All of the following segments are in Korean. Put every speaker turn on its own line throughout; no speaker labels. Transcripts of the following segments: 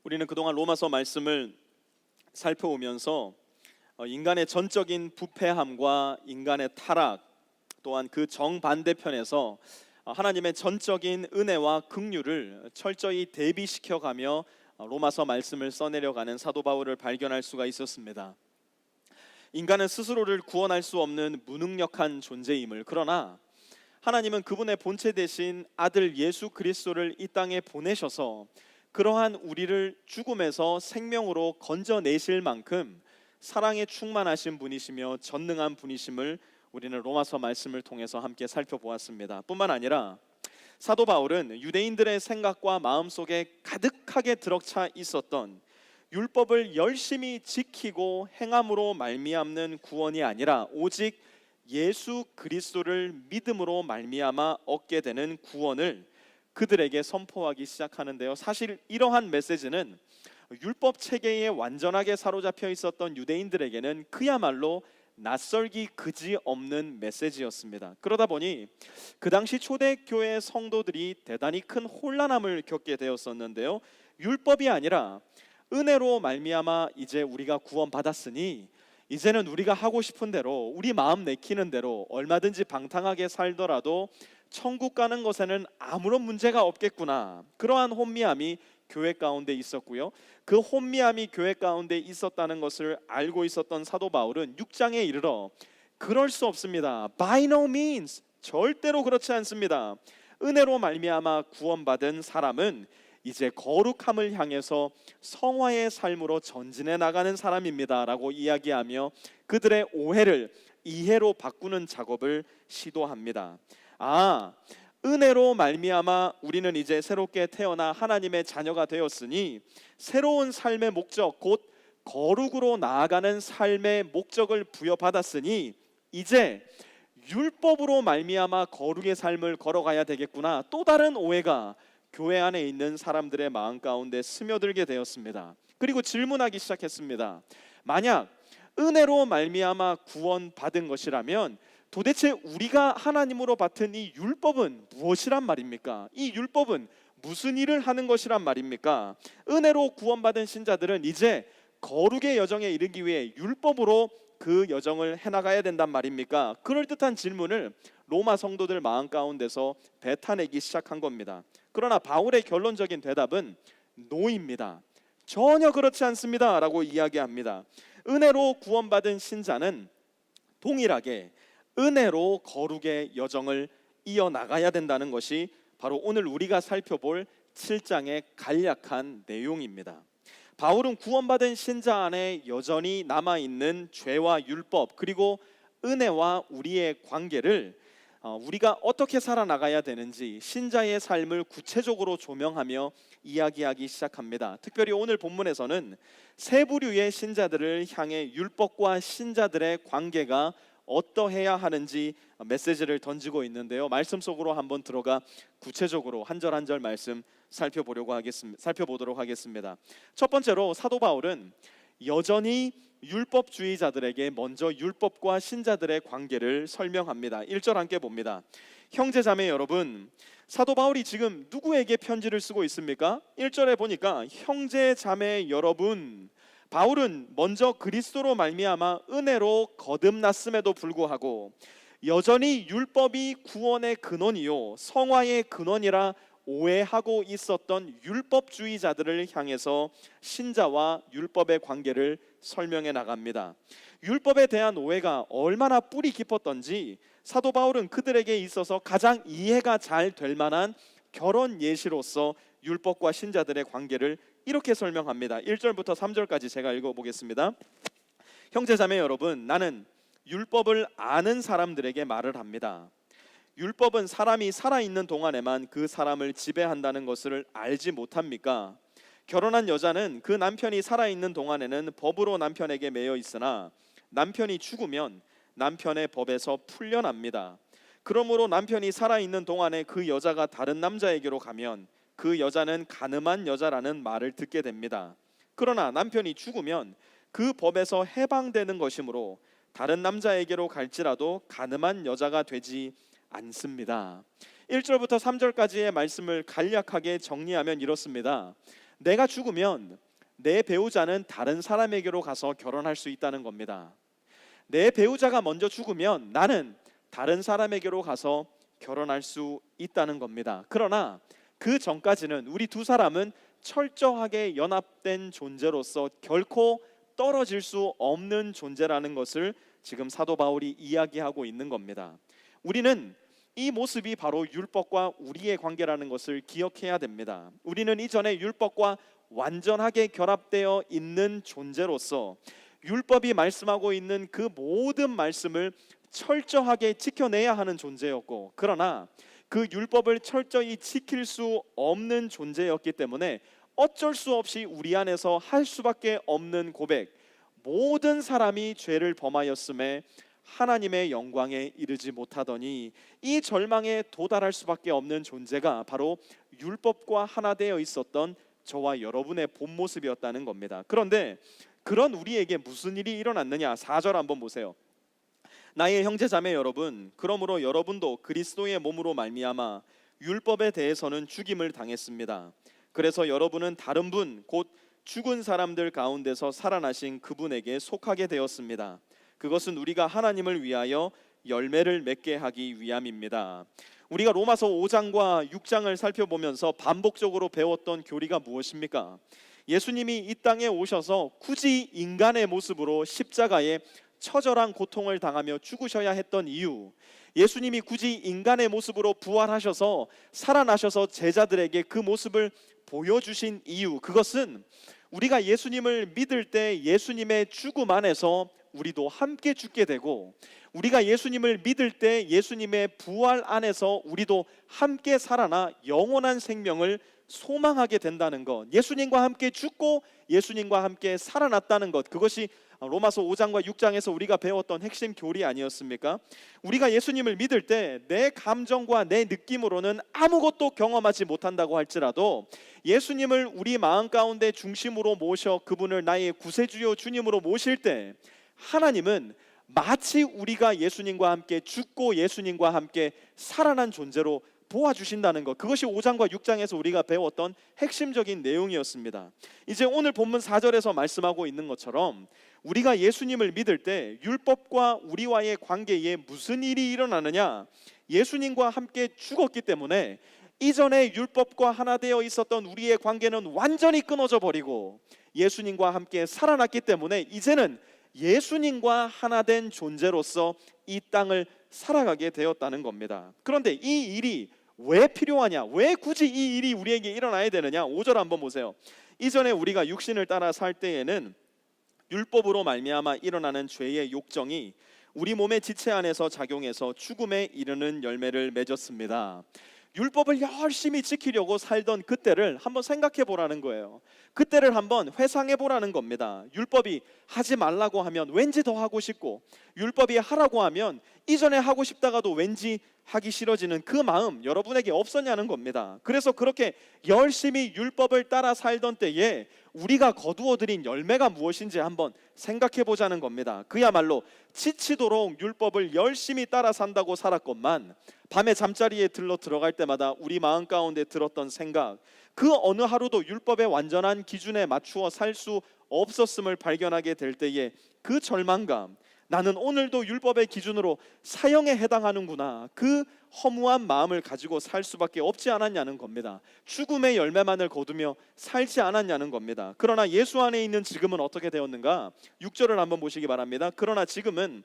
우리는 그동안 로마서 말씀을 살펴오면서 인간의 전적인 부패함과 인간의 타락, 또한 그 정반대편에서 하나님의 전적인 은혜와 긍휼을 철저히 대비시켜가며 로마서 말씀을 써내려가는 사도 바울을 발견할 수가 있었습니다. 인간은 스스로를 구원할 수 없는 무능력한 존재임을, 그러나 하나님은 그분의 본체 대신 아들 예수 그리스도를 이 땅에 보내셔서 그러한 우리를 죽음에서 생명으로 건져내실 만큼 사랑에 충만하신 분이시며 전능한 분이심을 우리는 로마서 말씀을 통해서 함께 살펴보았습니다. 뿐만 아니라 사도 바울은 유대인들의 생각과 마음속에 가득하게 들어차 있었던 율법을 열심히 지키고 행함으로 말미암는 구원이 아니라 오직 예수 그리스도를 믿음으로 말미암아 얻게 되는 구원을 그들에게 선포하기 시작하는데요. 사실 이러한 메시지는 율법 체계에 완전하게 사로잡혀 있었던 유대인들에게는 그야말로 낯설기 그지없는 메시지였습니다. 그러다 보니 그 당시 초대교회 성도들이 대단히 큰 혼란함을 겪게 되었었는데요. 율법이 아니라 은혜로 말미암아 이제 우리가 구원받았으니 이제는 우리가 하고 싶은 대로 우리 마음 내키는 대로 얼마든지 방탕하게 살더라도 천국 가는 것에는 아무런 문제가 없겠구나, 그러한 혼미함이 교회 가운데 있었고요. 그 혼미함이 교회 가운데 있었다는 것을 알고 있었던 사도 바울은 6장에 이르러 그럴 수 없습니다. By no means, 절대로 그렇지 않습니다. 은혜로 말미암아 구원받은 사람은 이제 거룩함을 향해서 성화의 삶으로 전진해 나가는 사람입니다 라고 이야기하며 그들의 오해를 이해로 바꾸는 작업을 시도합니다. 은혜로 말미암아 우리는 이제 새롭게 태어나 하나님의 자녀가 되었으니 새로운 삶의 목적, 곧 거룩으로 나아가는 삶의 목적을 부여받았으니 이제 율법으로 말미암아 거룩의 삶을 걸어가야 되겠구나, 또 다른 오해가 교회 안에 있는 사람들의 마음 가운데 스며들게 되었습니다. 그리고 질문하기 시작했습니다. 만약 은혜로 말미암아 구원받은 것이라면 도대체 우리가 하나님으로 받은 이 율법은 무엇이란 말입니까? 이 율법은 무슨 일을 하는 것이란 말입니까? 은혜로 구원받은 신자들은 이제 거룩의 여정에 이르기 위해 율법으로 그 여정을 해나가야 된단 말입니까? 그럴듯한 질문을 로마 성도들 마음 가운데서 뱉어내기 시작한 겁니다. 그러나 바울의 결론적인 대답은 노입니다. 전혀 그렇지 않습니다 라고 이야기합니다. 은혜로 구원받은 신자는 동일하게 은혜로 거룩의 여정을 이어나가야 된다는 것이 바로 오늘 우리가 살펴볼 7장의 간략한 내용입니다. 바울은 구원받은 신자 안에 여전히 남아있는 죄와 율법, 그리고 은혜와 우리의 관계를 우리가 어떻게 살아나가야 되는지 신자의 삶을 구체적으로 조명하며 이야기하기 시작합니다. 특별히 오늘 본문에서는 세 부류의 신자들을 향해 율법과 신자들의 관계가 어떠해야 하는지 메시지를 던지고 있는데요. 말씀 속으로 한번 들어가 구체적으로 한 절 한 절 말씀 살펴보도록 하겠습니다. 첫 번째로 사도 바울은 여전히 율법주의자들에게 먼저 율법과 신자들의 관계를 설명합니다. 1절 함께 봅니다. 형제자매 여러분, 사도 바울이 지금 누구에게 편지를 쓰고 있습니까? 1절에 보니까 형제자매 여러분, 바울은 먼저 그리스도로 말미암아 은혜로 거듭났음에도 불구하고 여전히 율법이 구원의 근원이요 성화의 근원이라 오해하고 있었던 율법주의자들을 향해서 신자와 율법의 관계를 설명해 나갑니다. 율법에 대한 오해가 얼마나 뿌리 깊었던지 사도 바울은 그들에게 있어서 가장 이해가 잘 될 만한 결혼 예시로서 율법과 신자들의 관계를 이렇게 설명합니다. 1절부터 3절까지 제가 읽어보겠습니다. 형제자매 여러분, 나는 율법을 아는 사람들에게 말을 합니다. 율법은 사람이 살아있는 동안에만 그 사람을 지배한다는 것을 알지 못합니까? 결혼한 여자는 그 남편이 살아있는 동안에는 법으로 남편에게 매여 있으나 남편이 죽으면 남편의 법에서 풀려납니다. 그러므로 남편이 살아있는 동안에 그 여자가 다른 남자에게로 가면 그 여자는 간음한 여자라는 말을 듣게 됩니다. 그러나 남편이 죽으면 그 법에서 해방되는 것이므로 다른 남자에게로 갈지라도 간음한 여자가 되지 않습니다. 1절부터 3절까지의 말씀을 간략하게 정리하면 이렇습니다. 내가 죽으면 내 배우자는 다른 사람에게로 가서 결혼할 수 있다는 겁니다. 내 배우자가 먼저 죽으면 나는 다른 사람에게로 가서 결혼할 수 있다는 겁니다. 그러나 그 전까지는 우리 두 사람은 철저하게 연합된 존재로서 결코 떨어질 수 없는 존재라는 것을 지금 사도 바울이 이야기하고 있는 겁니다. 우리는 이 모습이 바로 율법과 우리의 관계라는 것을 기억해야 됩니다. 우리는 이전에 율법과 완전하게 결합되어 있는 존재로서 율법이 말씀하고 있는 그 모든 말씀을 철저하게 지켜내야 하는 존재였고, 그러나 그 율법을 철저히 지킬 수 없는 존재였기 때문에 어쩔 수 없이 우리 안에서 할 수밖에 없는 고백, 모든 사람이 죄를 범하였음에 하나님의 영광에 이르지 못하더니, 이 절망에 도달할 수밖에 없는 존재가 바로 율법과 하나 되어 있었던 저와 여러분의 본 모습이었다는 겁니다. 그런데 그런 우리에게 무슨 일이 일어났느냐? 4절 한번 보세요. 나의 형제 자매 여러분, 그러므로 여러분도 그리스도의 몸으로 말미암아 율법에 대해서는 죽임을 당했습니다. 그래서 여러분은 다른 분, 곧 죽은 사람들 가운데서 살아나신 그분에게 속하게 되었습니다. 그것은 우리가 하나님을 위하여 열매를 맺게 하기 위함입니다. 우리가 로마서 5장과 6장을 살펴보면서 반복적으로 배웠던 교리가 무엇입니까? 예수님이 이 땅에 오셔서 굳이 인간의 모습으로 십자가에 처절한 고통을 당하며 죽으셔야 했던 이유, 예수님이 굳이 인간의 모습으로 부활하셔서 살아나셔서 제자들에게 그 모습을 보여주신 이유, 그것은 우리가 예수님을 믿을 때 예수님의 죽음 안에서 우리도 함께 죽게 되고, 우리가 예수님을 믿을 때 예수님의 부활 안에서 우리도 함께 살아나 영원한 생명을 소망하게 된다는 것, 예수님과 함께 죽고 예수님과 함께 살아났다는 것, 그것이 로마서 5장과 6장에서 우리가 배웠던 핵심 교리 아니었습니까? 우리가 예수님을 믿을 때 내 감정과 내 느낌으로는 아무것도 경험하지 못한다고 할지라도 예수님을 우리 마음 가운데 중심으로 모셔 그분을 나의 구세주요 주님으로 모실 때 하나님은 마치 우리가 예수님과 함께 죽고 예수님과 함께 살아난 존재로 도와주신다는 것, 그것이 5장과 6장에서 우리가 배웠던 핵심적인 내용이었습니다. 이제 오늘 본문 4절에서 말씀하고 있는 것처럼 우리가 예수님을 믿을 때 율법과 우리와의 관계에 무슨 일이 일어나느냐? 예수님과 함께 죽었기 때문에 이전에 율법과 하나 되어 있었던 우리의 관계는 완전히 끊어져 버리고 예수님과 함께 살아났기 때문에 이제는 예수님과 하나 된 존재로서 이 땅을 살아가게 되었다는 겁니다. 그런데 이 일이 왜 필요하냐? 왜 굳이 이 일이 우리에게 일어나야 되느냐? 5절 한번 보세요. 이전에 우리가 육신을 따라 살 때에는 율법으로 말미암아 일어나는 죄의 욕정이 우리 몸의 지체 안에서 작용해서 죽음에 이르는 열매를 맺었습니다. 율법을 열심히 지키려고 살던 그때를 한번 생각해 보라는 거예요. 그때를 한번 회상해 보라는 겁니다. 율법이 하지 말라고 하면 왠지 더 하고 싶고, 율법이 하라고 하면 이전에 하고 싶다가도 왠지 하기 싫어지는 그 마음 여러분에게 없었냐는 겁니다. 그래서 그렇게 열심히 율법을 따라 살던 때에 우리가 거두어들인 열매가 무엇인지 한번 생각해 보자는 겁니다. 그야말로 지치도록 율법을 열심히 따라 산다고 살았건만 밤에 잠자리에 들어갈 때마다 우리 마음 가운데 들었던 생각, 그 어느 하루도 율법의 완전한 기준에 맞추어 살 수 없었음을 발견하게 될 때에 그 절망감, 나는 오늘도 율법의 기준으로 사형에 해당하는구나, 그 허무한 마음을 가지고 살 수밖에 없지 않았냐는 겁니다. 죽음의 열매만을 거두며 살지 않았냐는 겁니다. 그러나 예수 안에 있는 지금은 어떻게 되었는가? 6절을 한번 보시기 바랍니다. 그러나 지금은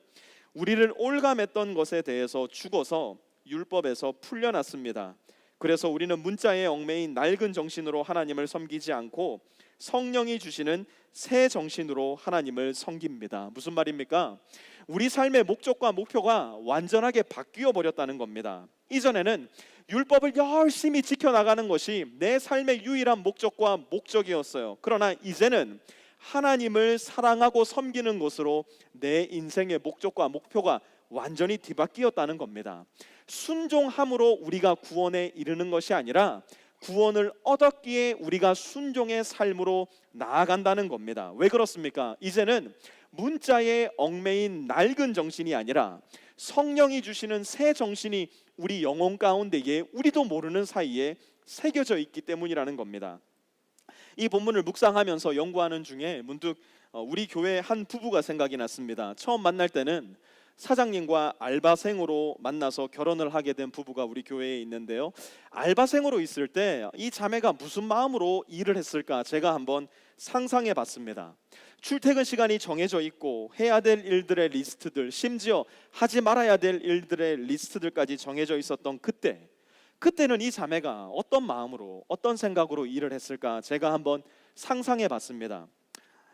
우리를 올감했던 것에 대해서 죽어서 율법에서 풀려났습니다. 그래서 우리는 문자에 얽매인 낡은 정신으로 하나님을 섬기지 않고 성령이 주시는 새 정신으로 하나님을 섬깁니다. 무슨 말입니까? 우리 삶의 목적과 목표가 완전하게 바뀌어 버렸다는 겁니다. 이전에는 율법을 열심히 지켜나가는 것이 내 삶의 유일한 목적과 목적이었어요. 그러나 이제는 하나님을 사랑하고 섬기는 것으로 내 인생의 목적과 목표가 완전히 뒤바뀌었다는 겁니다. 순종함으로 우리가 구원에 이르는 것이 아니라 구원을 얻었기에 우리가 순종의 삶으로 나아간다는 겁니다. 왜 그렇습니까? 이제는 문자에 얽매인 낡은 정신이 아니라 성령이 주시는 새 정신이 우리 영혼 가운데에 우리도 모르는 사이에 새겨져 있기 때문이라는 겁니다. 이 본문을 묵상하면서 연구하는 중에 문득 우리 교회 한 부부가 생각이 났습니다. 처음 만날 때는 사장님과 알바생으로 만나서 결혼을 하게 된 부부가 우리 교회에 있는데요. 알바생으로 있을 때 이 자매가 무슨 마음으로 일을 했을까 제가 한번 상상해 봤습니다. 출퇴근 시간이 정해져 있고 해야 될 일들의 리스트들, 심지어 하지 말아야 될 일들의 리스트들까지 정해져 있었던 그때는 이 자매가 어떤 마음으로 어떤 생각으로 일을 했을까 제가 한번 상상해 봤습니다.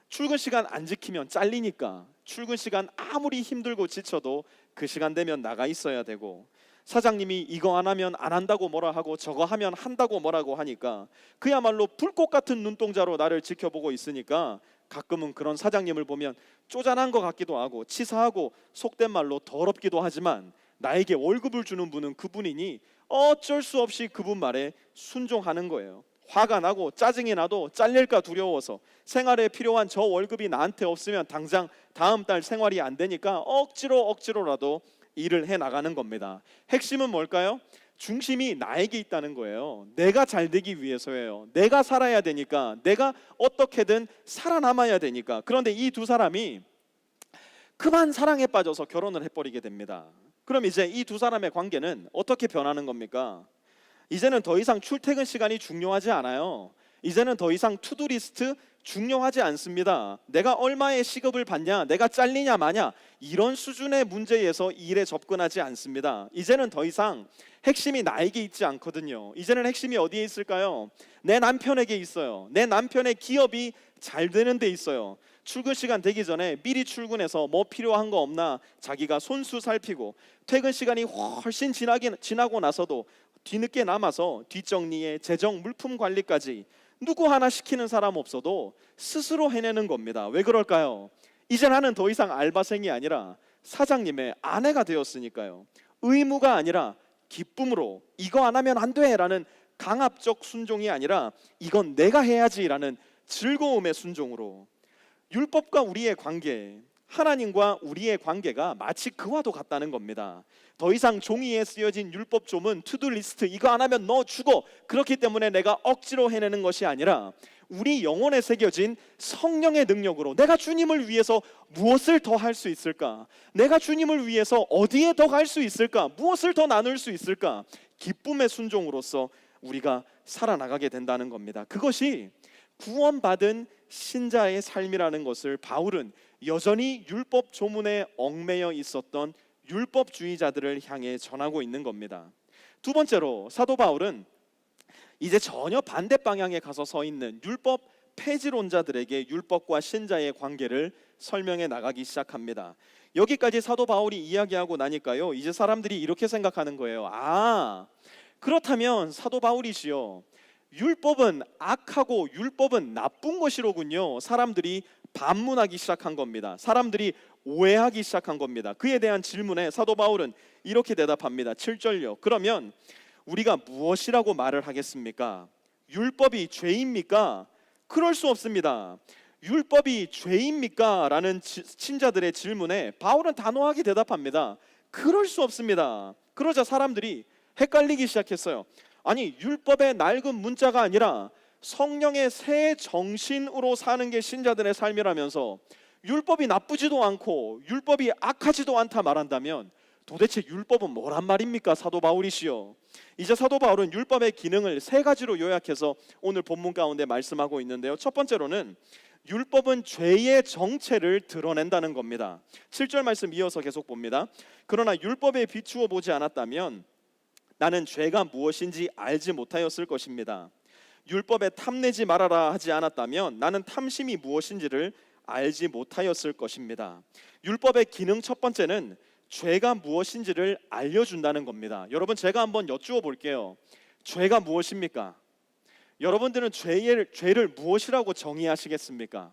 출근 시간 안 지키면 잘리니까 출근 시간 아무리 힘들고 지쳐도 그 시간 되면 나가 있어야 되고, 사장님이 이거 안 하면 안 한다고 뭐라 하고 저거 하면 한다고 뭐라고 하니까 그야말로 불꽃 같은 눈동자로 나를 지켜보고 있으니까 가끔은 그런 사장님을 보면 쪼잔한 것 같기도 하고 치사하고 속된 말로 더럽기도 하지만 나에게 월급을 주는 분은 그분이니 어쩔 수 없이 그분 말에 순종하는 거예요. 화가 나고 짜증이 나도 잘릴까 두려워서, 생활에 필요한 저 월급이 나한테 없으면 당장 다음 달 생활이 안 되니까 억지로라도 일을 해 나가는 겁니다. 핵심은 뭘까요? 중심이 나에게 있다는 거예요. 내가 잘 되기 위해서예요. 내가 살아야 되니까, 내가 어떻게든 살아남아야 되니까. 그런데 이 두 사람이 그만 사랑에 빠져서 결혼을 해버리게 됩니다. 그럼 이제 이 두 사람의 관계는 어떻게 변하는 겁니까? 이제는 더 이상 출퇴근 시간이 중요하지 않아요. 이제는 더 이상 투두리스트 중요하지 않습니다. 내가 얼마의 시급을 받냐, 내가 잘리냐 마냐, 이런 수준의 문제에서 일에 접근하지 않습니다. 이제는 더 이상 핵심이 나에게 있지 않거든요. 이제는 핵심이 어디에 있을까요? 내 남편에게 있어요. 내 남편의 기업이 잘 되는 데 있어요. 출근 시간 되기 전에 미리 출근해서 뭐 필요한 거 없나 자기가 손수 살피고, 퇴근 시간이 훨씬 지나고 나서도 뒤늦게 남아서 뒷정리에 재정 물품 관리까지 누구 하나 시키는 사람 없어도 스스로 해내는 겁니다. 왜 그럴까요? 이제 나는 더 이상 알바생이 아니라 사장님의 아내가 되었으니까요. 의무가 아니라 기쁨으로, 이거 안 하면 안 돼라는 강압적 순종이 아니라 이건 내가 해야지라는 즐거움의 순종으로. 율법과 우리의 관계, 하나님과 우리의 관계가 마치 그와도 같다는 겁니다. 더 이상 종이에 쓰여진 율법조문, 투두리스트, 이거 안 하면 너 죽어, 그렇기 때문에 내가 억지로 해내는 것이 아니라 우리 영혼에 새겨진 성령의 능력으로 내가 주님을 위해서 무엇을 더 할 수 있을까? 내가 주님을 위해서 어디에 더 갈 수 있을까? 무엇을 더 나눌 수 있을까? 기쁨의 순종으로서 우리가 살아나가게 된다는 겁니다. 그것이 구원받은 신자의 삶이라는 것을 바울은 여전히 율법 조문에 얽매여 있었던 율법주의자들을 향해 전하고 있는 겁니다. 두 번째로 사도 바울은 이제 전혀 반대 방향에 가서 서 있는 율법 폐지론자들에게 율법과 신자의 관계를 설명해 나가기 시작합니다. 여기까지 사도 바울이 이야기하고 나니까요, 이제 사람들이 이렇게 생각하는 거예요. 아, 그렇다면 사도 바울이시여, 율법은 악하고 율법은 나쁜 것이로군요. 사람들이 반문하기 시작한 겁니다. 사람들이 오해하기 시작한 겁니다. 그에 대한 질문에 사도 바울은 이렇게 대답합니다. 7절요. 그러면 우리가 무엇이라고 말을 하겠습니까? 율법이 죄입니까? 그럴 수 없습니다. 율법이 죄입니까? 라는 친자들의 질문에 바울은 단호하게 대답합니다. 그럴 수 없습니다. 그러자 사람들이 헷갈리기 시작했어요. 아니, 율법의 낡은 문자가 아니라 성령의 새 정신으로 사는 게 신자들의 삶이라면서 율법이 나쁘지도 않고 율법이 악하지도 않다 말한다면 도대체 율법은 뭐란 말입니까? 사도 바울이시여. 이제 사도 바울은 율법의 기능을 세 가지로 요약해서 오늘 본문 가운데 말씀하고 있는데요. 첫 번째로는 율법은 죄의 정체를 드러낸다는 겁니다. 7절 말씀 이어서 계속 봅니다. 그러나 율법에 비추어 보지 않았다면 나는 죄가 무엇인지 알지 못하였을 것입니다. 율법에 탐내지 말아라 하지 않았다면 나는 탐심이 무엇인지를 알지 못하였을 것입니다. 율법의 기능 첫 번째는 죄가 무엇인지를 알려준다는 겁니다. 여러분, 제가 한번 여쭈어 볼게요. 죄가 무엇입니까? 여러분들은 죄를 무엇이라고 정의하시겠습니까?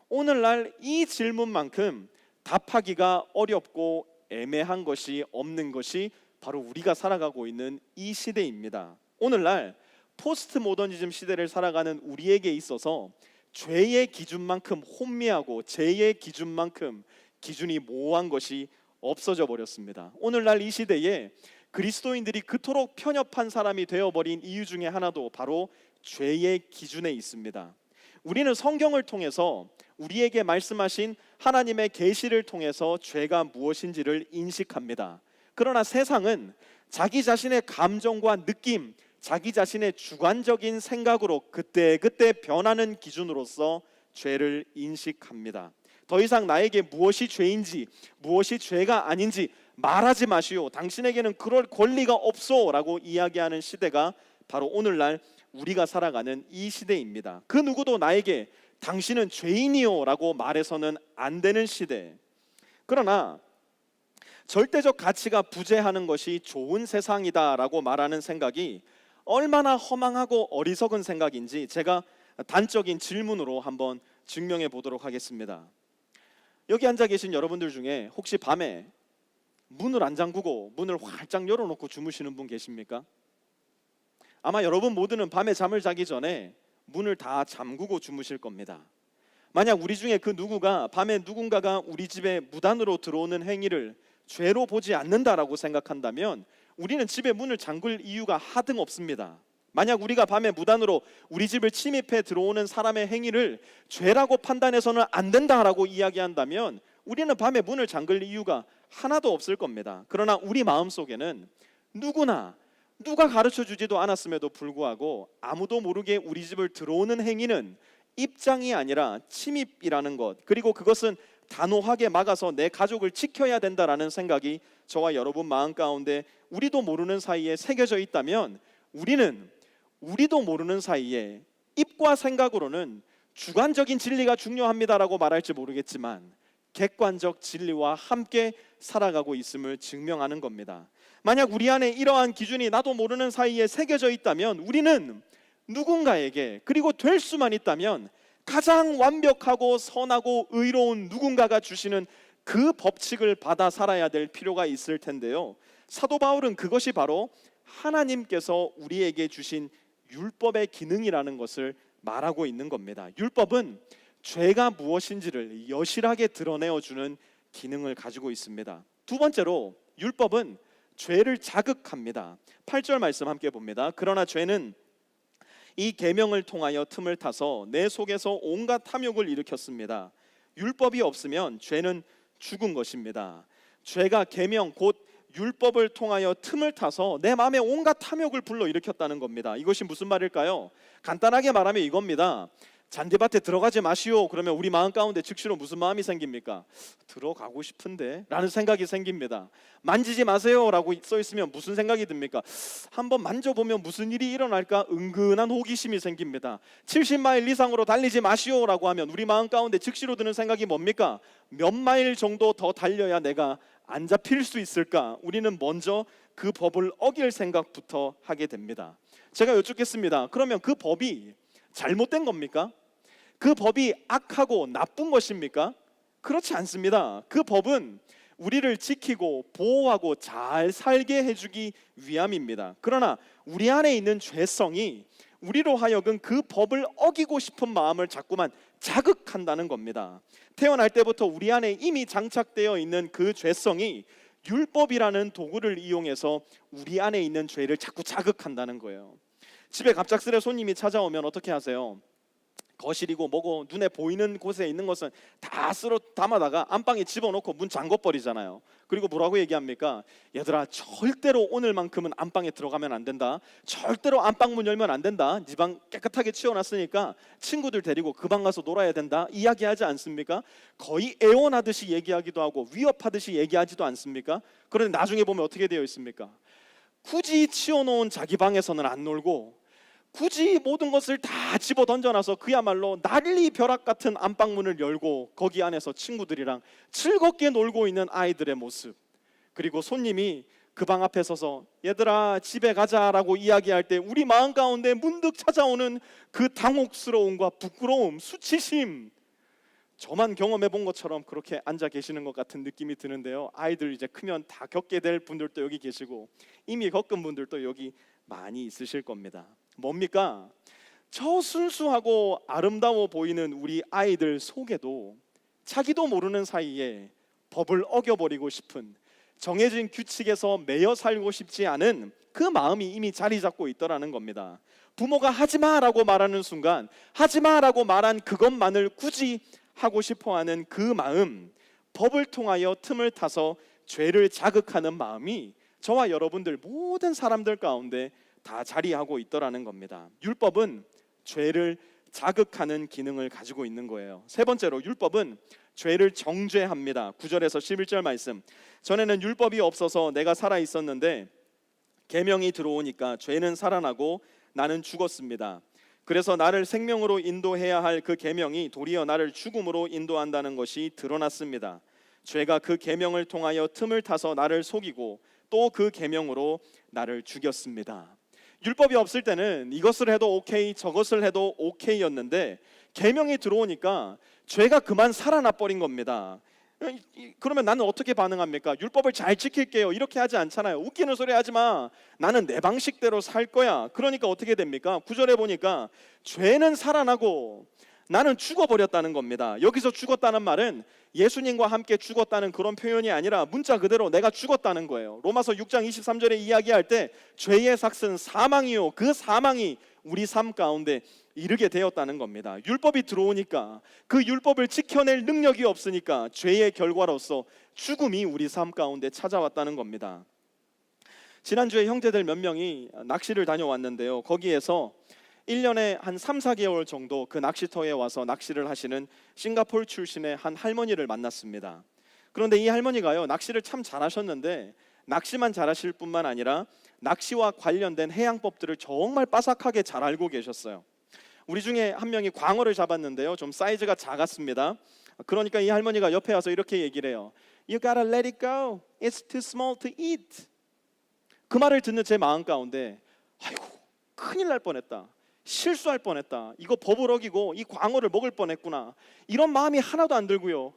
오늘날 이 질문만큼 답하기가 어렵고 애매한 것이 없는 것이 바로 우리가 살아가고 있는 이 시대입니다. 오늘날 포스트 모더니즘 시대를 살아가는 우리에게 있어서 죄의 기준만큼 혼미하고 죄의 기준만큼 기준이 모호한 것이 없어져 버렸습니다. 오늘날 이 시대에 그리스도인들이 그토록 편협한 사람이 되어버린 이유 중에 하나도 바로 죄의 기준에 있습니다. 우리는 성경을 통해서 우리에게 말씀하신 하나님의 계시를 통해서 죄가 무엇인지를 인식합니다. 그러나 세상은 자기 자신의 감정과 느낌, 자기 자신의 주관적인 생각으로 그때그때 변하는 기준으로서 죄를 인식합니다. 더 이상 나에게 무엇이 죄인지 무엇이 죄가 아닌지 말하지 마시오, 당신에게는 그럴 권리가 없소 라고 이야기하는 시대가 바로 오늘날 우리가 살아가는 이 시대입니다. 그 누구도 나에게 당신은 죄인이요 라고 말해서는 안 되는 시대. 그러나 절대적 가치가 부재하는 것이 좋은 세상이다 라고 말하는 생각이 얼마나 허망하고 어리석은 생각인지 제가 단적인 질문으로 한번 증명해 보도록 하겠습니다. 여기 앉아 계신 여러분들 중에 혹시 밤에 문을 안 잠그고 문을 활짝 열어놓고 주무시는 분 계십니까? 아마 여러분 모두는 밤에 잠을 자기 전에 문을 다 잠그고 주무실 겁니다. 만약 우리 중에 그 누구가 밤에 누군가가 우리 집에 무단으로 들어오는 행위를 죄로 보지 않는다라고 생각한다면 우리는 집에 문을 잠글 이유가 하등 없습니다. 만약 우리가 밤에 무단으로 우리 집을 침입해 들어오는 사람의 행위를 죄라고 판단해서는 안 된다라고 이야기한다면 우리는 밤에 문을 잠글 이유가 하나도 없을 겁니다. 그러나 우리 마음속에는 누가 가르쳐 주지도 않았음에도 불구하고 아무도 모르게 우리 집을 들어오는 행위는 입장이 아니라 침입이라는 것, 그리고 그것은 단호하게 막아서 내 가족을 지켜야 된다라는 생각이 저와 여러분 마음 가운데 우리도 모르는 사이에 새겨져 있다면 우리도 모르는 사이에 입과 생각으로는 주관적인 진리가 중요합니다라고 말할지 모르겠지만 객관적 진리와 함께 살아가고 있음을 증명하는 겁니다. 만약 우리 안에 이러한 기준이 나도 모르는 사이에 새겨져 있다면 우리는 누군가에게, 그리고 될 수만 있다면 가장 완벽하고 선하고 의로운 누군가가 주시는 그 법칙을 받아 살아야 될 필요가 있을 텐데요. 사도 바울은 그것이 바로 하나님께서 우리에게 주신 율법의 기능이라는 것을 말하고 있는 겁니다. 율법은 죄가 무엇인지를 여실하게 드러내어주는 기능을 가지고 있습니다. 두 번째로 율법은 죄를 자극합니다. 8절 말씀 함께 봅니다. 그러나 죄는 이 계명을 통하여 틈을 타서 내 속에서 온갖 탐욕을 일으켰습니다. 율법이 없으면 죄는 죽은 것입니다. 죄가 계명 곧 율법을 통하여 틈을 타서 내 마음에 온갖 탐욕을 불러일으켰다는 겁니다. 이것이 무슨 말일까요? 간단하게 말하면 이겁니다. 잔디밭에 들어가지 마시오 그러면 우리 마음 가운데 즉시로 무슨 마음이 생깁니까? 들어가고 싶은데 라는 생각이 생깁니다. 만지지 마세요 라고 써 있으면 무슨 생각이 듭니까? 한번 만져보면 무슨 일이 일어날까 은근한 호기심이 생깁니다. 70마일 이상으로 달리지 마시오 라고 하면 우리 마음 가운데 즉시로 드는 생각이 뭡니까? 몇 마일 정도 더 달려야 내가 안 잡힐 수 있을까? 우리는 먼저 그 법을 어길 생각부터 하게 됩니다. 제가 여쭙겠습니다. 그러면 그 법이 잘못된 겁니까? 그 법이 악하고 나쁜 것입니까? 그렇지 않습니다. 그 법은 우리를 지키고 보호하고 잘 살게 해주기 위함입니다. 그러나 우리 안에 있는 죄성이 우리로 하여금 그 법을 어기고 싶은 마음을 자꾸만 자극한다는 겁니다. 태어날 때부터 우리 안에 이미 장착되어 있는 그 죄성이 율법이라는 도구를 이용해서 우리 안에 있는 죄를 자꾸 자극한다는 거예요. 집에 갑작스레 손님이 찾아오면 어떻게 하세요? 거실이고 뭐고 눈에 보이는 곳에 있는 것은 다 쓸어 담아다가 안방에 집어넣고 문 잠궈버리잖아요. 그리고 뭐라고 얘기합니까? 얘들아 절대로 오늘만큼은 안방에 들어가면 안 된다. 절대로 안방 문 열면 안 된다. 네 방 깨끗하게 치워놨으니까 친구들 데리고 그 방 가서 놀아야 된다. 이야기하지 않습니까? 거의 애원하듯이 얘기하기도 하고 위협하듯이 얘기하지도 않습니까? 그런데 나중에 보면 어떻게 되어 있습니까? 굳이 치워놓은 자기 방에서는 안 놀고 굳이 모든 것을 다 집어 던져놔서 그야말로 난리 벼락 같은 안방문을 열고 거기 안에서 친구들이랑 즐겁게 놀고 있는 아이들의 모습, 그리고 손님이 그 방 앞에 서서 얘들아 집에 가자라고 이야기할 때 우리 마음 가운데 문득 찾아오는 그 당혹스러움과 부끄러움, 수치심, 저만 경험해 본 것처럼 그렇게 앉아 계시는 것 같은 느낌이 드는데요. 아이들 이제 크면 다 겪게 될 분들도 여기 계시고 이미 겪은 분들도 여기 많이 있으실 겁니다. 뭡니까? 저 순수하고 아름다워 보이는 우리 아이들 속에도 자기도 모르는 사이에 법을 어겨버리고 싶은, 정해진 규칙에서 매여 살고 싶지 않은 그 마음이 이미 자리 잡고 있더라는 겁니다. 부모가 하지마라고 말하는 순간 하지마라고 말한 그것만을 굳이 하고 싶어하는 그 마음, 법을 통하여 틈을 타서 죄를 자극하는 마음이 저와 여러분들 모든 사람들 가운데 다 자리하고 있더라는 겁니다. 율법은 죄를 자극하는 기능을 가지고 있는 거예요. 세 번째로 율법은 죄를 정죄합니다. 9절에서 11절 말씀. 전에는 율법이 없어서 내가 살아 있었는데 계명이 들어오니까 죄는 살아나고 나는 죽었습니다. 그래서 나를 생명으로 인도해야 할 그 계명이 도리어 나를 죽음으로 인도한다는 것이 드러났습니다. 죄가 그 계명을 통하여 틈을 타서 나를 속이고 또 그 계명으로 나를 죽였습니다. 율법이 없을 때는 이것을 해도 오케이 저것을 해도 오케이였는데 계명이 들어오니까 죄가 그만 살아나 버린 겁니다. 그러면 나는 어떻게 반응합니까? 율법을 잘 지킬게요 이렇게 하지 않잖아요. 웃기는 소리 하지 마. 나는 내 방식대로 살 거야. 그러니까 어떻게 됩니까? 9절에 보니까 죄는 살아나고 나는 죽어버렸다는 겁니다. 여기서 죽었다는 말은 예수님과 함께 죽었다는 그런 표현이 아니라 문자 그대로 내가 죽었다는 거예요. 로마서 6장 23절에 이야기할 때 죄의 삭은 사망이요 그 사망이 우리 삶 가운데 이르게 되었다는 겁니다. 율법이 들어오니까 그 율법을 지켜낼 능력이 없으니까 죄의 결과로서 죽음이 우리 삶 가운데 찾아왔다는 겁니다. 지난주에 형제들 몇 명이 낚시를 다녀왔는데요. 거기에서 1년에 한 3, 4개월 정도 그 낚시터에 와서 낚시를 하시는 싱가포르 출신의 한 할머니를 만났습니다. 그런데 이 할머니가요, 낚시를 참 잘하셨는데 낚시만 잘하실 뿐만 아니라 낚시와 관련된 해양법들을 정말 빠삭하게 잘 알고 계셨어요. 우리 중에 한 명이 광어를 잡았는데요, 좀 사이즈가 작았습니다. 그러니까 이 할머니가 옆에 와서 이렇게 얘기를 해요. You gotta let it go. It's too small to eat. 그 말을 듣는 제 마음 가운데 아이고 큰일 날 뻔했다. 실수할 뻔했다. 이거 법을 어기고 이 광어를 먹을 뻔했구나. 이런 마음이 하나도 안 들고요.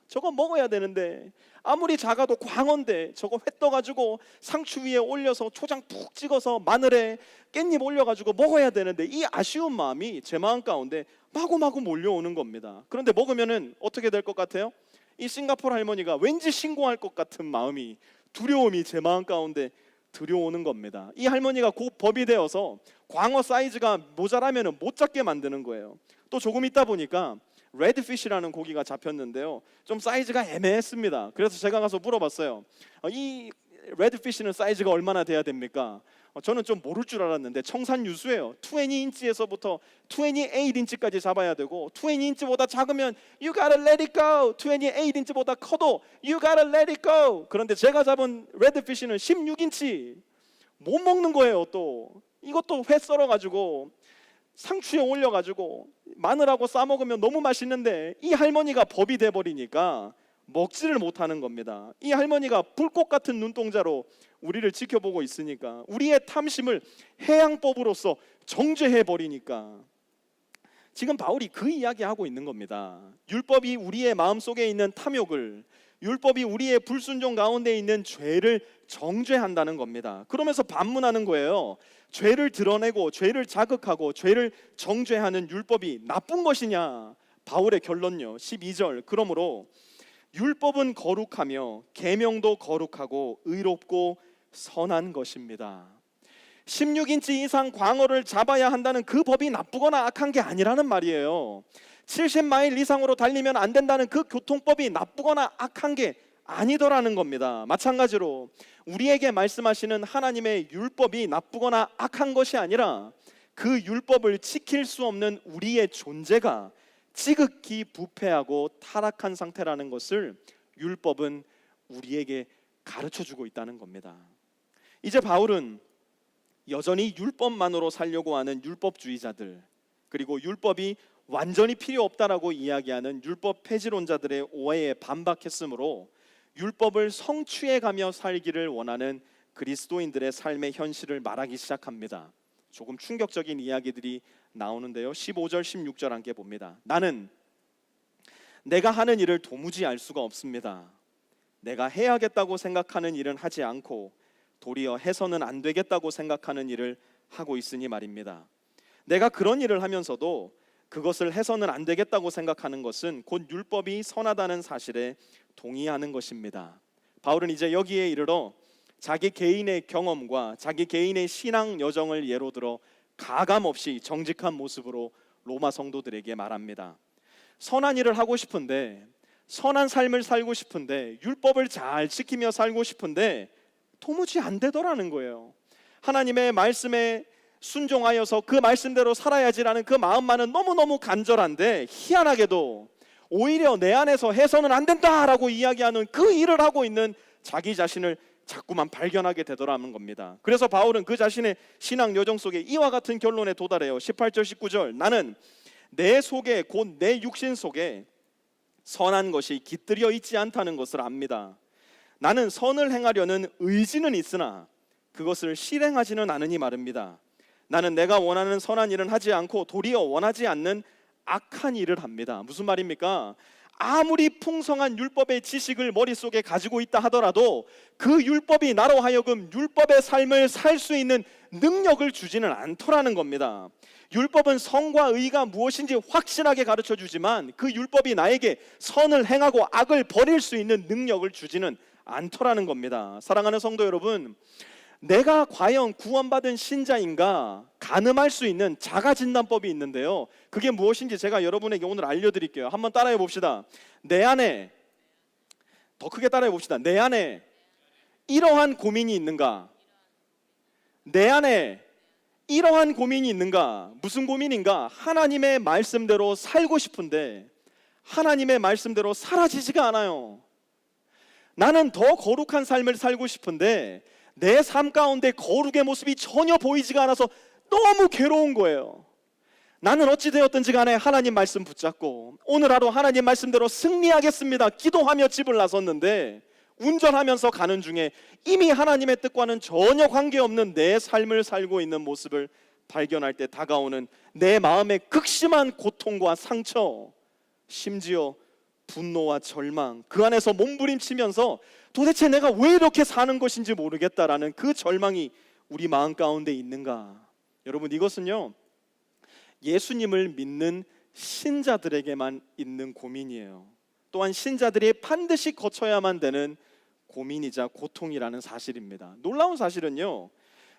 저거 먹어야 되는데 아무리 작아도 광어인데 저거 회 떠가지고 상추 위에 올려서 초장 푹 찍어서 마늘에 깻잎 올려가지고 먹어야 되는데 이 아쉬운 마음이 제 마음 가운데 마구마구 몰려오는 겁니다. 그런데 먹으면은 어떻게 될 것 같아요? 이 싱가포르 할머니가 왠지 신고할 것 같은 마음이, 두려움이 제 마음 가운데 들여오는 겁니다. 이 할머니가 곧 법이 되어서 광어 사이즈가 모자라면 못 잡게 만드는 거예요. 또 조금 있다 보니까 레드피쉬라는 고기가 잡혔는데요, 좀 사이즈가 애매했습니다. 그래서 제가 가서 물어봤어요. 이 레드피쉬는 사이즈가 얼마나 돼야 됩니까? 저는 좀 모를 줄 알았는데 청산유수예요. 20인치에서부터 28인치까지 잡아야 되고 20인치보다 작으면 you gotta let it go. 28인치보다 커도 you gotta let it go. 그런데 제가 잡은 레드피쉬는 16인치. 못 먹는 거예요. 또 이것도 회 썰어가지고 상추에 올려가지고 마늘하고 싸 먹으면 너무 맛있는데 이 할머니가 법이 돼버리니까 먹지를 못하는 겁니다. 이 할머니가 불꽃 같은 눈동자로 우리를 지켜보고 있으니까, 우리의 탐심을 해양법으로서 정죄해버리니까 지금 바울이 그 이야기하고 있는 겁니다. 율법이 우리의 마음속에 있는 탐욕을, 율법이 우리의 불순종 가운데 있는 죄를 정죄한다는 겁니다. 그러면서 반문하는 거예요. 죄를 드러내고 죄를 자극하고 죄를 정죄하는 율법이 나쁜 것이냐? 바울의 결론요, 12절. 그러므로 율법은 거룩하며 계명도 거룩하고 의롭고 선한 것입니다. 16인치 이상 광어를 잡아야 한다는 그 법이 나쁘거나 악한 게 아니라는 말이에요. 70마일 이상으로 달리면 안 된다는 그 교통법이 나쁘거나 악한 게 아니더라는 겁니다. 마찬가지로 우리에게 말씀하시는 하나님의 율법이 나쁘거나 악한 것이 아니라 그 율법을 지킬 수 없는 우리의 존재가 지극히 부패하고 타락한 상태라는 것을 율법은 우리에게 가르쳐주고 있다는 겁니다. 이제 바울은 여전히 율법만으로 살려고 하는 율법주의자들, 그리고 율법이 완전히 필요 없다라고 이야기하는 율법 폐지론자들의 오해에 반박했으므로 율법을 성취해가며 살기를 원하는 그리스도인들의 삶의 현실을 말하기 시작합니다. 조금 충격적인 이야기들이 나오는데요, 15절 16절 함께 봅니다. 나는 내가 하는 일을 도무지 알 수가 없습니다. 내가 해야겠다고 생각하는 일은 하지 않고 도리어 해서는 안 되겠다고 생각하는 일을 하고 있으니 말입니다. 내가 그런 일을 하면서도 그것을 해서는 안 되겠다고 생각하는 것은 곧 율법이 선하다는 사실에 동의하는 것입니다. 바울은 이제 여기에 이르러 자기 개인의 경험과 자기 개인의 신앙 여정을 예로 들어 가감 없이 정직한 모습으로 로마 성도들에게 말합니다. 선한 일을 하고 싶은데, 선한 삶을 살고 싶은데, 율법을 잘 지키며 살고 싶은데 도무지 안 되더라는 거예요. 하나님의 말씀에 순종하여서 그 말씀대로 살아야지라는 그 마음만은 너무너무 간절한데, 희한하게도 오히려 내 안에서 해서는 안 된다라고 이야기하는 그 일을 하고 있는 자기 자신을 자꾸만 발견하게 되더라는 겁니다. 그래서 바울은 그 자신의 신앙 여정 속에 이와 같은 결론에 도달해요. 18절 19절, 나는 내 속에 곧 내 육신 속에 선한 것이 깃들여 있지 않다는 것을 압니다. 나는 선을 행하려는 의지는 있으나 그것을 실행하지는 않으니 말입니다. 나는 내가 원하는 선한 일은 하지 않고 도리어 원하지 않는 악한 일을 합니다. 무슨 말입니까? 아무리 풍성한 율법의 지식을 머릿속에 가지고 있다 하더라도 그 율법이 나로 하여금 율법의 삶을 살 수 있는 능력을 주지는 않더라는 겁니다. 율법은 선과 의가 무엇인지 확실하게 가르쳐 주지만 그 율법이 나에게 선을 행하고 악을 버릴 수 있는 능력을 주지는 않더라는 겁니다. 사랑하는 성도 여러분, 내가 과연 구원받은 신자인가 가늠할 수 있는 자가진단법이 있는데요, 그게 무엇인지 제가 여러분에게 오늘 알려드릴게요. 한번 따라해 봅시다. 내 안에, 더 크게 따라해 봅시다. 내 안에 이러한 고민이 있는가? 내 안에 이러한 고민이 있는가? 무슨 고민인가? 하나님의 말씀대로 살고 싶은데 하나님의 말씀대로 사라지지가 않아요. 나는 더 거룩한 삶을 살고 싶은데 내 삶 가운데 거룩의 모습이 전혀 보이지가 않아서 너무 괴로운 거예요. 나는 어찌 되었든지 간에 하나님 말씀 붙잡고 오늘 하루 하나님 말씀대로 승리하겠습니다 기도하며 집을 나섰는데, 운전하면서 가는 중에 이미 하나님의 뜻과는 전혀 관계없는 내 삶을 살고 있는 모습을 발견할 때 다가오는 내 마음의 극심한 고통과 상처, 심지어 분노와 절망, 그 안에서 몸부림치면서 도대체 내가 왜 이렇게 사는 것인지 모르겠다라는 그 절망이 우리 마음 가운데 있는가? 여러분, 이것은요 예수님을 믿는 신자들에게만 있는 고민이에요. 또한 신자들이 반드시 거쳐야만 되는 고민이자 고통이라는 사실입니다. 놀라운 사실은요,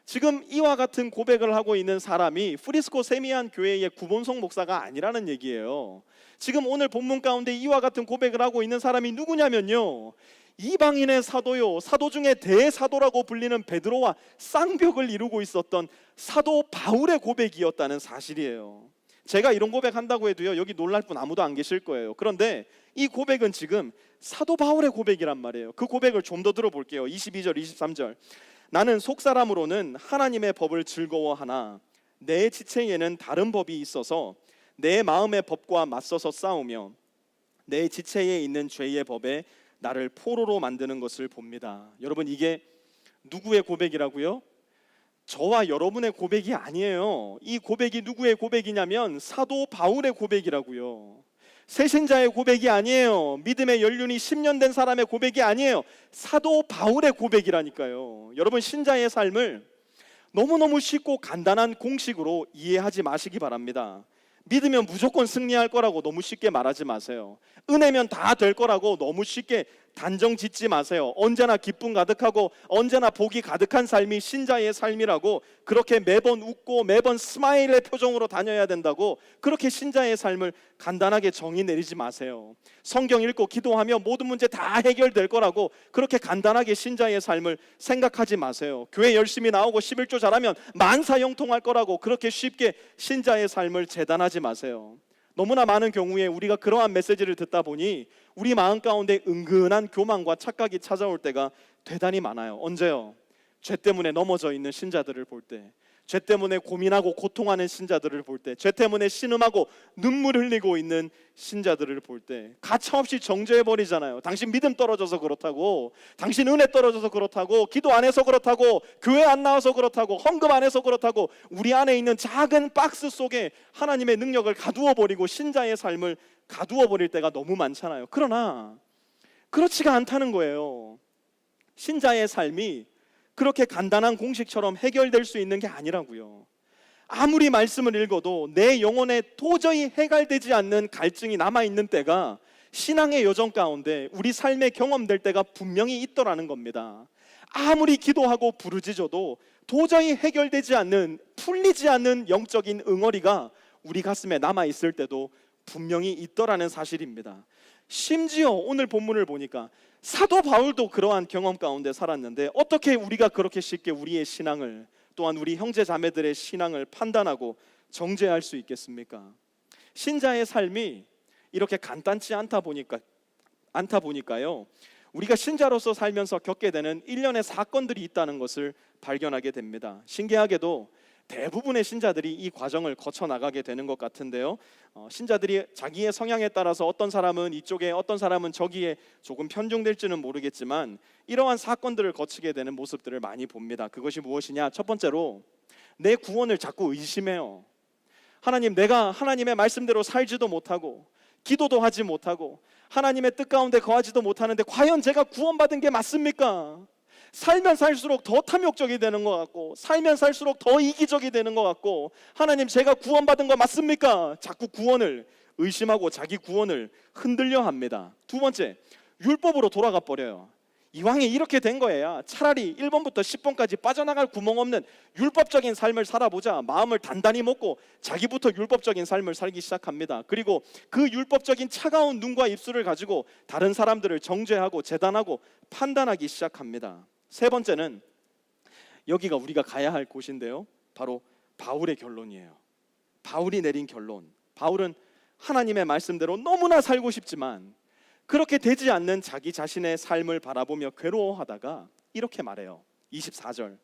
지금 이와 같은 고백을 하고 있는 사람이 프리스코 세미안 교회의 구본성 목사가 아니라는 얘기예요. 지금 오늘 본문 가운데 이와 같은 고백을 하고 있는 사람이 누구냐면요, 이방인의 사도요, 사도 중에 대사도라고 불리는 베드로와 쌍벽을 이루고 있었던 사도 바울의 고백이었다는 사실이에요. 제가 이런 고백한다고 해도요 여기 놀랄 분 아무도 안 계실 거예요. 그런데 이 고백은 지금 사도 바울의 고백이란 말이에요. 그 고백을 좀 더 들어볼게요. 22절 23절, 나는 속사람으로는 하나님의 법을 즐거워하나 내 지체에는 다른 법이 있어서 내 마음의 법과 맞서서 싸우며 내 지체에 있는 죄의 법에 나를 포로로 만드는 것을 봅니다. 여러분, 이게 누구의 고백이라고요? 저와 여러분의 고백이 아니에요. 이 고백이 누구의 고백이냐면 사도 바울의 고백이라고요. 새신자의 고백이 아니에요. 믿음의 연륜이 10년 된 사람의 고백이 아니에요. 사도 바울의 고백이라니까요. 여러분, 신자의 삶을 너무너무 쉽고 간단한 공식으로 이해하지 마시기 바랍니다. 믿으면 무조건 승리할 거라고 너무 쉽게 말하지 마세요. 은혜면 다 될 거라고 너무 쉽게 단정 짓지 마세요. 언제나 기쁨 가득하고 언제나 복이 가득한 삶이 신자의 삶이라고 그렇게 매번 웃고 매번 스마일의 표정으로 다녀야 된다고 그렇게 신자의 삶을 간단하게 정의 내리지 마세요. 성경 읽고 기도하며 모든 문제 다 해결될 거라고 그렇게 간단하게 신자의 삶을 생각하지 마세요. 교회 열심히 나오고 11조 잘하면 만사형통할 거라고 그렇게 쉽게 신자의 삶을 재단하지 마세요. 너무나 많은 경우에 우리가 그러한 메시지를 듣다 보니 우리 마음 가운데 은근한 교만과 착각이 찾아올 때가 대단히 많아요. 언제요? 죄 때문에 넘어져 있는 신자들을 볼 때, 죄 때문에 고민하고 고통하는 신자들을 볼 때, 죄 때문에 신음하고 눈물 흘리고 있는 신자들을 볼 때 가차없이 정죄해버리잖아요. 당신 믿음 떨어져서 그렇다고, 당신 은혜 떨어져서 그렇다고, 기도 안 해서 그렇다고, 교회 안 나와서 그렇다고, 헌금 안 해서 그렇다고 우리 안에 있는 작은 박스 속에 하나님의 능력을 가두어버리고 신자의 삶을 가두어버릴 때가 너무 많잖아요. 그러나 그렇지가 않다는 거예요. 신자의 삶이 그렇게 간단한 공식처럼 해결될 수 있는 게 아니라고요. 아무리 말씀을 읽어도 내 영혼에 도저히 해결되지 않는 갈증이 남아있는 때가 신앙의 여정 가운데 우리 삶에 경험될 때가 분명히 있더라는 겁니다. 아무리 기도하고 부르짖어도 도저히 해결되지 않는, 풀리지 않는 영적인 응어리가 우리 가슴에 남아있을 때도 분명히 있더라는 사실입니다. 심지어 오늘 본문을 보니까 사도 바울도 그러한 경험 가운데 살았는데 어떻게 우리가 그렇게 쉽게 우리의 신앙을, 또한 우리 형제 자매들의 신앙을 판단하고 정죄할 수 있겠습니까? 신자의 삶이 이렇게 간단치 않다 보니까요, 우리가 신자로서 살면서 겪게 되는 일련의 사건들이 있다는 것을 발견하게 됩니다. 신기하게도 대부분의 신자들이 이 과정을 거쳐 나가게 되는 것 같은데요, 신자들이 자기의 성향에 따라서 어떤 사람은 이쪽에, 어떤 사람은 저기에 조금 편중될지는 모르겠지만 이러한 사건들을 거치게 되는 모습들을 많이 봅니다. 그것이 무엇이냐? 첫 번째로 내 구원을 자꾸 의심해요. 하나님, 내가 하나님의 말씀대로 살지도 못하고 기도도 하지 못하고 하나님의 뜻 가운데 거하지도 못하는데 과연 제가 구원받은 게 맞습니까? 살면 살수록 더 탐욕적이 되는 것 같고, 살면 살수록 더 이기적이 되는 것 같고, 하나님, 제가 구원받은 거 맞습니까? 자꾸 구원을 의심하고 자기 구원을 흔들려 합니다. 두 번째, 율법으로 돌아가 버려요. 이왕에 이렇게 된 거야, 차라리 1번부터 10번까지 빠져나갈 구멍 없는 율법적인 삶을 살아보자. 마음을 단단히 먹고 자기부터 율법적인 삶을 살기 시작합니다. 그리고 그 율법적인 차가운 눈과 입술을 가지고 다른 사람들을 정죄하고 재단하고 판단하기 시작합니다. 세 번째는 여기가 우리가 가야 할 곳인데요, 바로 바울의 결론이에요. 바울이 내린 결론. 바울은 하나님의 말씀대로 너무나 살고 싶지만 그렇게 되지 않는 자기 자신의 삶을 바라보며 괴로워하다가 이렇게 말해요. 24절.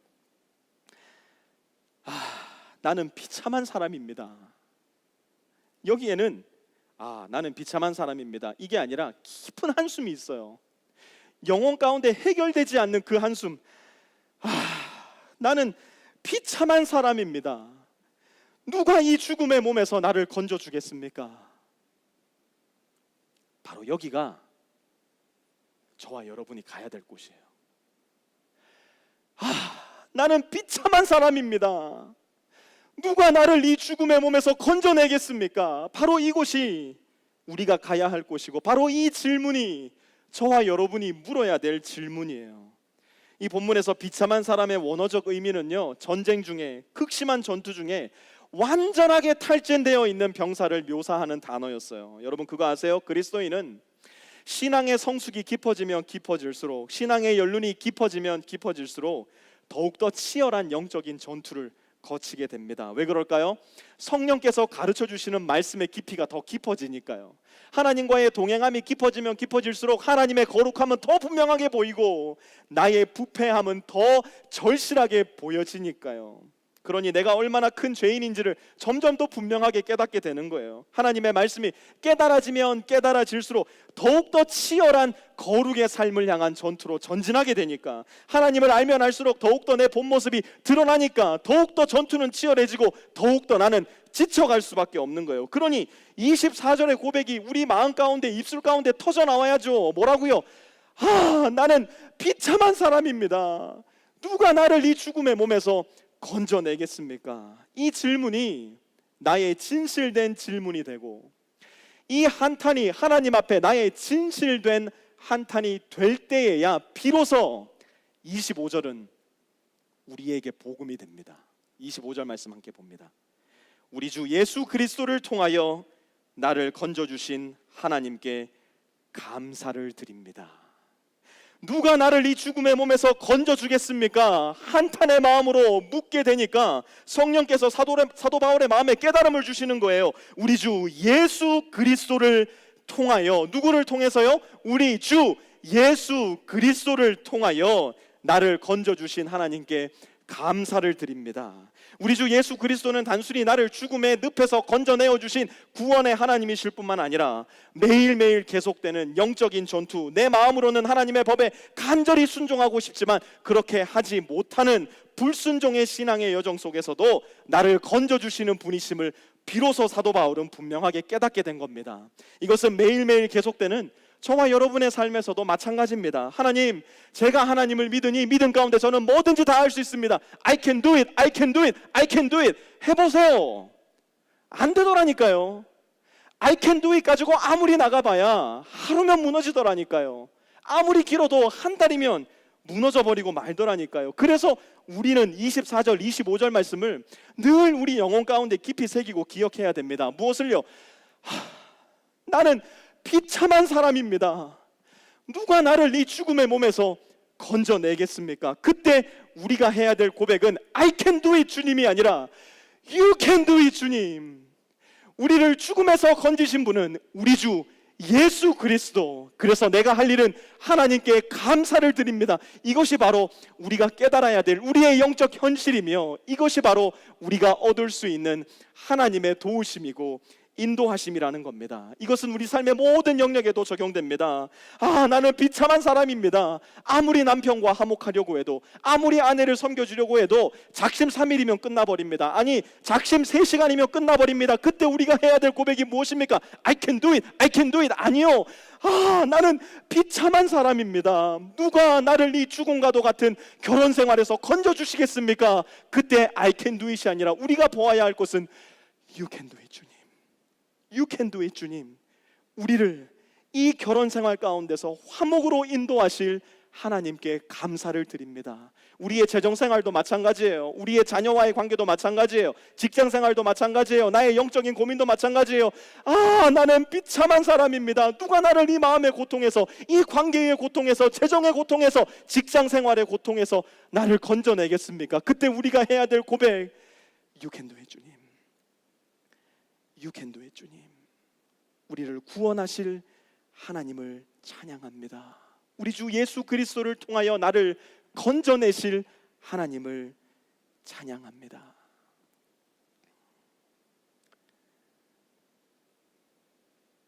나는 비참한 사람입니다. 여기에는 나는 비참한 사람입니다, 이게 아니라 깊은 한숨이 있어요. 영혼 가운데 해결되지 않는 그 한숨. 나는 비참한 사람입니다. 누가 이 죽음의 몸에서 나를 건져주겠습니까? 바로 여기가 저와 여러분이 가야 될 곳이에요. 나는 비참한 사람입니다. 누가 나를 이 죽음의 몸에서 건져내겠습니까? 바로 이곳이 우리가 가야 할 곳이고, 바로 이 질문이 저와 여러분이 물어야 될 질문이에요. 이 본문에서 비참한 사람의 원어적 의미는요, 전쟁 중에, 극심한 전투 중에 완전하게 탈진되어 있는 병사를 묘사하는 단어였어요. 여러분 그거 아세요? 그리스도인은 신앙의 성숙이 깊어지면 깊어질수록, 신앙의 연륜이 깊어지면 깊어질수록 더욱더 치열한 영적인 전투를 거치게 됩니다. 왜 그럴까요? 성령께서 가르쳐 주시는 말씀의 깊이가 더 깊어지니까요. 하나님과의 동행함이 깊어지면 깊어질수록 하나님의 거룩함은 더 분명하게 보이고 나의 부패함은 더 절실하게 보여지니까요. 그러니 내가 얼마나 큰 죄인인지를 점점 더 분명하게 깨닫게 되는 거예요. 하나님의 말씀이 깨달아지면 깨달아질수록 더욱더 치열한 거룩의 삶을 향한 전투로 전진하게 되니까, 하나님을 알면 알수록 더욱더 내 본 모습이 드러나니까 더욱더 전투는 치열해지고 더욱더 나는 지쳐갈 수밖에 없는 거예요. 그러니 24절의 고백이 우리 마음 가운데, 입술 가운데 터져 나와야죠. 뭐라고요? 나는 비참한 사람입니다. 누가 나를 이 죽음의 몸에서 건져내겠습니까? 이 질문이 나의 진실된 질문이 되고, 이 한탄이 하나님 앞에 나의 진실된 한탄이 될 때에야 비로소 25절은 우리에게 복음이 됩니다. 25절 말씀 함께 봅니다. 우리 주 예수 그리스도를 통하여 나를 건져주신 하나님께 감사를 드립니다. 누가 나를 이 죽음의 몸에서 건져주겠습니까? 한탄의 마음으로 묻게 되니까 성령께서 사도 바울의 마음에 깨달음을 주시는 거예요. 우리 주 예수 그리스도를 통하여, 누구를 통해서요? 우리 주 예수 그리스도를 통하여 나를 건져주신 하나님께 감사를 드립니다. 우리 주 예수 그리스도는 단순히 나를 죽음의 늪에서 건져내어 주신 구원의 하나님이실 뿐만 아니라 매일매일 계속되는 영적인 전투, 내 마음으로는 하나님의 법에 간절히 순종하고 싶지만 그렇게 하지 못하는 불순종의 신앙의 여정 속에서도 나를 건져주시는 분이심을 비로소 사도 바울은 분명하게 깨닫게 된 겁니다. 이것은 매일매일 계속되는 저와 여러분의 삶에서도 마찬가지입니다. 하나님, 제가 하나님을 믿으니 믿음 가운데 저는 뭐든지 다 할 수 있습니다. I can do it, I can do it, I can do it. 해보세요. 안 되더라니까요. I can do it 가지고 아무리 나가봐야 하루면 무너지더라니까요. 아무리 길어도 한 달이면 무너져 버리고 말더라니까요. 그래서 우리는 24절, 25절 말씀을 늘 우리 영혼 가운데 깊이 새기고 기억해야 됩니다. 무엇을요? 나는 비참한 사람입니다. 누가 나를 이 죽음의 몸에서 건져내겠습니까? 그때 우리가 해야 될 고백은 I can do it 주님이 아니라 You can do it 주님. 우리를 죽음에서 건지신 분은 우리 주 예수 그리스도. 그래서 내가 할 일은 하나님께 감사를 드립니다. 이것이 바로 우리가 깨달아야 될 우리의 영적 현실이며, 이것이 바로 우리가 얻을 수 있는 하나님의 도우심이고 인도하심이라는 겁니다. 이것은 우리 삶의 모든 영역에도 적용됩니다. 나는 비참한 사람입니다. 아무리 남편과 화목하려고 해도, 아무리 아내를 섬겨주려고 해도 작심 3일이면 끝나버립니다. 아니, 작심 3시간이면 끝나버립니다. 그때 우리가 해야 될 고백이 무엇입니까? I can do it, I can do it. 아니요, 나는 비참한 사람입니다. 누가 나를 이 죽음과도 같은 결혼 생활에서 건져주시겠습니까? 그때 I can do it이 아니라 우리가 보아야 할 것은 You can do it 주님. You can do it 주님. 우리를 이 결혼 생활 가운데서 화목으로 인도하실 하나님께 감사를 드립니다. 우리의 재정 생활도 마찬가지예요. 우리의 자녀와의 관계도 마찬가지예요. 직장 생활도 마찬가지예요. 나의 영적인 고민도 마찬가지예요. 나는 비참한 사람입니다. 누가 나를 이 마음의 고통에서, 이 관계의 고통에서, 재정의 고통에서, 직장 생활의 고통에서 나를 건져내겠습니까? 그때 우리가 해야 될 고백, You can do it 주님. You can do it 주님. 우리를 구원하실 하나님을 찬양합니다. 우리 주 예수 그리스도를 통하여 나를 건져내실 하나님을 찬양합니다.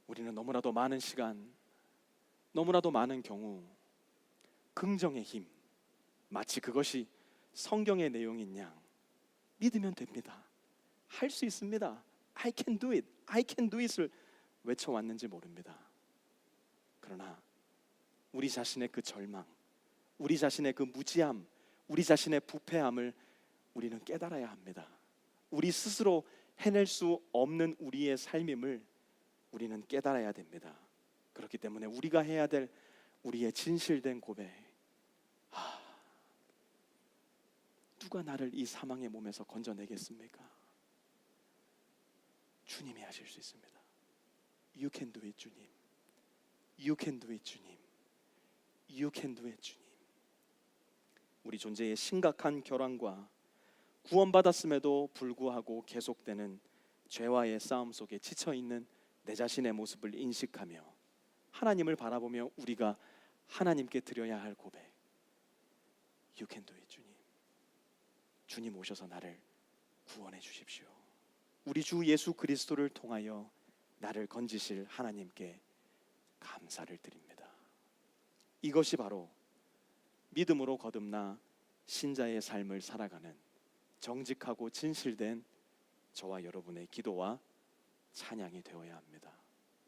우리는 너무나도 많은 시간, 너무나도 많은 경우 긍정의 힘, 마치 그것이 성경의 내용인 양 믿으면 됩니다. 할 수 있습니다. I can do it, I can do it을 외쳐왔는지 모릅니다. 그러나 우리 자신의 그 절망, 우리 자신의 그 무지함, 우리 자신의 부패함을 우리는 깨달아야 합니다. 우리 스스로 해낼 수 없는 우리의 삶임을 우리는 깨달아야 됩니다. 그렇기 때문에 우리가 해야 될 우리의 진실된 고백, 누가 나를 이 사망의 몸에서 건져내겠습니까? 주님이 하실 수 있습니다. You can do it 주님. You can do it 주님. You can do it 주님. 우리 존재의 심각한 결함과 구원받았음에도 불구하고 계속되는 죄와의 싸움 속에 지쳐있는 내 자신의 모습을 인식하며 하나님을 바라보며 우리가 하나님께 드려야 할 고백, You can do it 주님. 주님 오셔서 나를 구원해 주십시오. 우리 주 예수 그리스도를 통하여 나를 건지실 하나님께 감사를 드립니다. 이것이 바로 믿음으로 거듭나 신자의 삶을 살아가는 정직하고 진실된 저와 여러분의 기도와 찬양이 되어야 합니다.